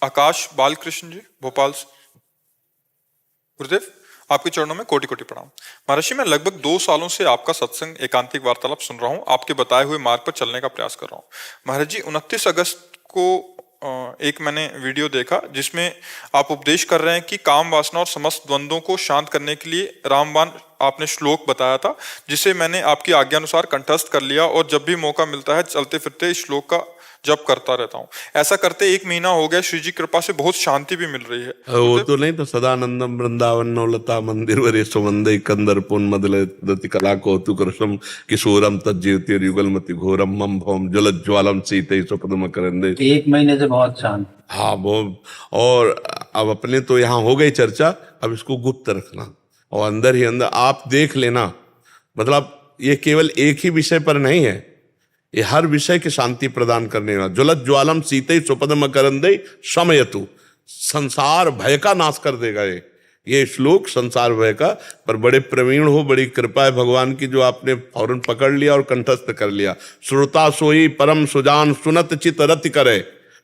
आकाश बालकृष्ण जी भोपाल से। गुरुदेव, आपके चरणों में कोटि कोटि प्रणाम। महर्षि, मैं लगभग 2 सालों से आपका सत्संग एकांतिक वार्तालाप सुन रहा हूँ, आपके बताए हुए मार्ग पर चलने का प्रयास कर रहा हूँ। महाराज जी, 29 अगस्त को एक मैंने वीडियो देखा जिसमें आप उपदेश कर रहे हैं कि काम वासना और समस्त द्वंद्वों को शांत करने के लिए रामबाण आपने श्लोक बताया था, जिसे मैंने आपकी आज्ञा अनुसार कंठस्थ कर लिया और जब भी मौका मिलता है चलते फिरते इस श्लोक का जप करता रहता हूँ। ऐसा करते 1 महीना हो गया, श्री जी कृपा से बहुत शांति भी मिल रही है। वो तो नहीं तो सदानंदम वृंदावन नवलता मंदिर वरेशो वंदे कंदर पुन मदलति कला कौतुक रसम किशोरम तज्जीवति युगलमति घोरम मम भौम ज्वलज्ज्वालम सीते सुपदम करंदे। 1 महीने से बहुत शांत। हाँ वो, और अब अपने तो यहाँ हो गई चर्चा, अब इसको गुप्त रखना और अंदर ही अंदर आप देख लेना। मतलब ये केवल एक ही विषय पर नहीं है, ये हर विषय की शांति प्रदान करने वाला। ज्वलत ज्वालम सीते सुपदम करंदे शमयतु, संसार भय का नाश कर देगा ये श्लोक, संसार भय का। पर बड़े प्रवीण हो, बड़ी कृपा है भगवान की जो आपने फौरन पकड़ लिया और कंठस्थ कर लिया। श्रोता सोई परम सुजान सुनत चित रति करे।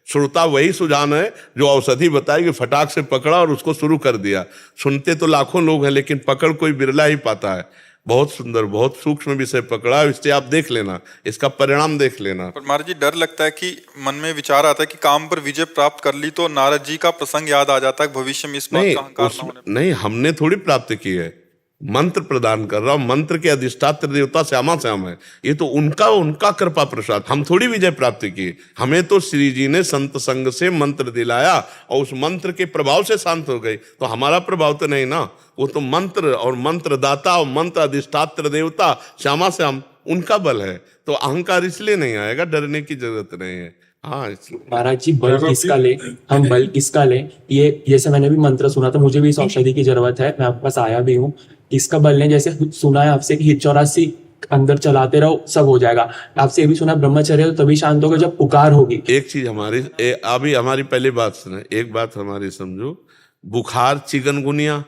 श्रोता वही सुजान है जो औषधि बताएगी, फटाक से पकड़ा और उसको शुरू कर दिया। सुनते तो लाखों लोग हैं लेकिन पकड़ कोई बिरला ही पाता है। बहुत सुंदर, बहुत सूक्ष्म विषय पकड़ा, इससे आप देख लेना, इसका परिणाम देख लेना। पर महाराज जी, डर लगता है कि मन में विचार आता है कि काम पर विजय प्राप्त कर ली तो नारद जी का प्रसंग याद आ जाता है, भविष्य में इस बात का अहंकार न होने पर। नहीं, हमने थोड़ी प्राप्त की है, मंत्र प्रदान कर रहा हूं। मंत्र के अधिष्ठात्र देवता श्यामा श्याम है, ये तो उनका कृपा प्रसाद। हम थोड़ी विजय प्राप्त की, हमें तो श्री जी ने संत संग से मंत्र दिलाया और उस मंत्र के प्रभाव से शांत हो गई। तो हमारा प्रभाव तो नहीं ना, वो तो मंत्र और मंत्रदाता और मंत्र अधिष्ठात्र देवता श्यामा श्याम, उनका बल है। तो अहंकार इसलिए नहीं आएगा, डरने की जरूरत नहीं है। हाँ महाराज जी, बल किसका ले, हम बल किसका ले? ये जैसे मैंने भी मंत्र सुना था, मुझे भी इस औषधि की जरूरत है, मैं आपके पास आया भी हूँ। किसका बल लें? जैसे सुना है आपसे कि 84 अंदर चलाते रहो सब हो जाएगा। आपसे ये भी सुना ब्रह्मचर्य तो तभी शांत होगा जब पुकार होगी। एक चीज हमारी अभी हमारी पहली बात सुने, एक बात हमारी समझो। बुखार, चिकनगुनिया,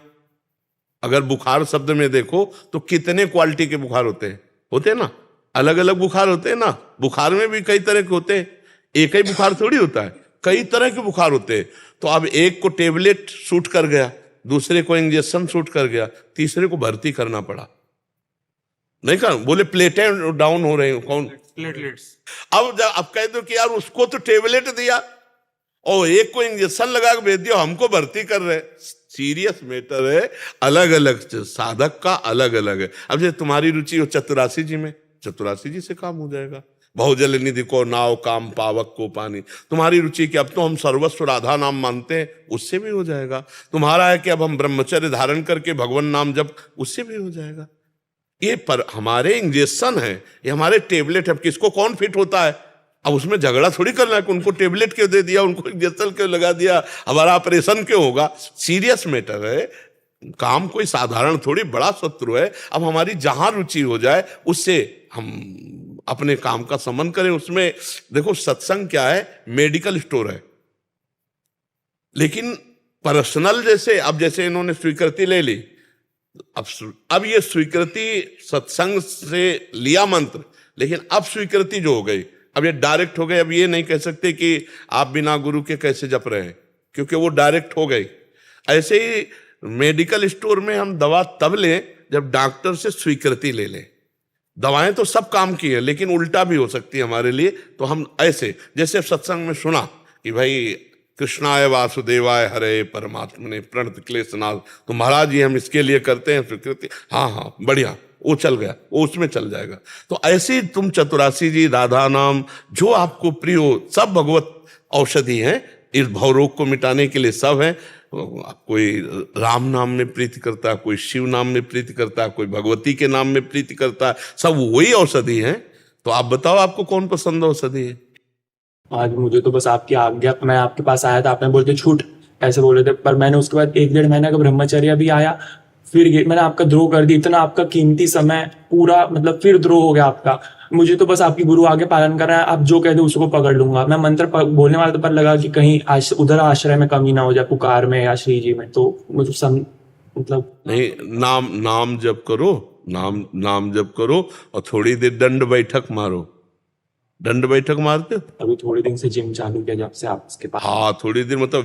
अगर बुखार शब्द में देखो तो कितने क्वालिटी के बुखार होते हैं ना, अलग अलग बुखार होते हैं ना। बुखार में भी कई तरह के होते हैं, एक ही बुखार थोड़ी होता है, कई तरह के बुखार होते हैं। तो अब एक को टेबलेट सूट कर गया, दूसरे को इंजेक्शन सूट कर गया, तीसरे को भर्ती करना पड़ा। नहीं कर बोले प्लेटें डाउन हो रहे हैं, कौन? प्लेटलेट्स। अब कह दो कि यार उसको तो टेबलेट दिया और एक को इंजेक्शन लगा के भेज दिया, हमको भर्ती कर रहे। सीरियस मैटर है, अलग अलग साधक का अलग अलग है। अब जैसे तुम्हारी रुचि हो चतुरासी जी में, चतुरासी जी से काम हो जाएगा। बहुजल निधि को नाव, काम पावक को पानी। तुम्हारी रुचि कि अब तो हम सर्वस्व राधा नाम मानते हैं, उससे भी हो जाएगा। तुम्हारा है कि अब हम ब्रह्मचर्य धारण करके भगवान नाम जप, उससे भी हो जाएगा। ये पर हमारे इंजेक्शन है, ये हमारे टेबलेट है। अब किसको कौन फिट होता है, अब उसमें झगड़ा थोड़ी करना है कि उनको टेबलेट क्यों दे दिया, उनको इंजेक्शन क्यों लगा दिया, हमारा ऑपरेशन क्यों होगा। सीरियस मैटर है, काम कोई साधारण थोड़ी, बड़ा शत्रु है। अब हमारी जहां रुचि हो जाए उससे हम अपने काम का समन करें। उसमें देखो सत्संग क्या है, मेडिकल स्टोर है। लेकिन पर्सनल जैसे इन्होंने स्वीकृति ले ली, अब ये स्वीकृति सत्संग से लिया मंत्र, लेकिन अब स्वीकृति जो हो गई, अब ये डायरेक्ट हो गई। अब ये नहीं कह सकते कि आप बिना गुरु के कैसे जप रहे हैं, क्योंकि वो डायरेक्ट हो गई। ऐसे ही मेडिकल स्टोर में हम दवा तब लें जब डॉक्टर से स्वीकृति ले लें। दवाएं तो सब काम की है, लेकिन उल्टा भी हो सकती है हमारे लिए। तो हम ऐसे, जैसे सत्संग में सुना कि भाई कृष्णाय वासुदेवाय हरे परमात्मने प्रणत क्लेशनाथ, तो महाराज जी हम इसके लिए करते हैं स्वीकृति। हाँ बढ़िया, वो चल गया, वो उसमें चल जाएगा। तो ऐसे तुम चतुरासी जी, राधा नाम, जो आपको प्रिय हो, सब भगवत औषधि हैं इस भवरोग को मिटाने के लिए, सब हैं। कोई राम नाम में प्रीति करता है, कोई शिव नाम में प्रीति करता है, कोई भगवती के नाम में प्रीति करता है, सब वही औषधि हैं। तो आप बताओ आपको कौन पसंद औषधि है? आज मुझे तो बस आपकी आज्ञा, मैं आपके पास आया था, आपने बोलते छूट ऐसे बोले थे, पर मैंने उसके बाद 1-1.5 महीना का ब्रह्मचर्य भी आया, फिर मैंने आपका द्रोह कर दी। इतना आपका कीमती समय पूरा, मतलब फिर द्रोह हो गया आपका। मुझे तो बस आपकी गुरु आगे पालन कर रहा है, आप जो कह दो उसको पकड़ लूंगा। मैं मंत्र बोलने वाला तो पर लगा कि कहीं उधर आश्रय में कमी ना हो जाए, पुकार में या श्री जी में। तो मुझे मतलब नहीं, नाम जप करो, नाम जप करो और थोड़ी देर दंड बैठक मारो। दंड बैठक मारते हो? अभी थोड़े दिन से जिम चालू किया जब से आपके पास। हाँ, थोड़ी देर मतलब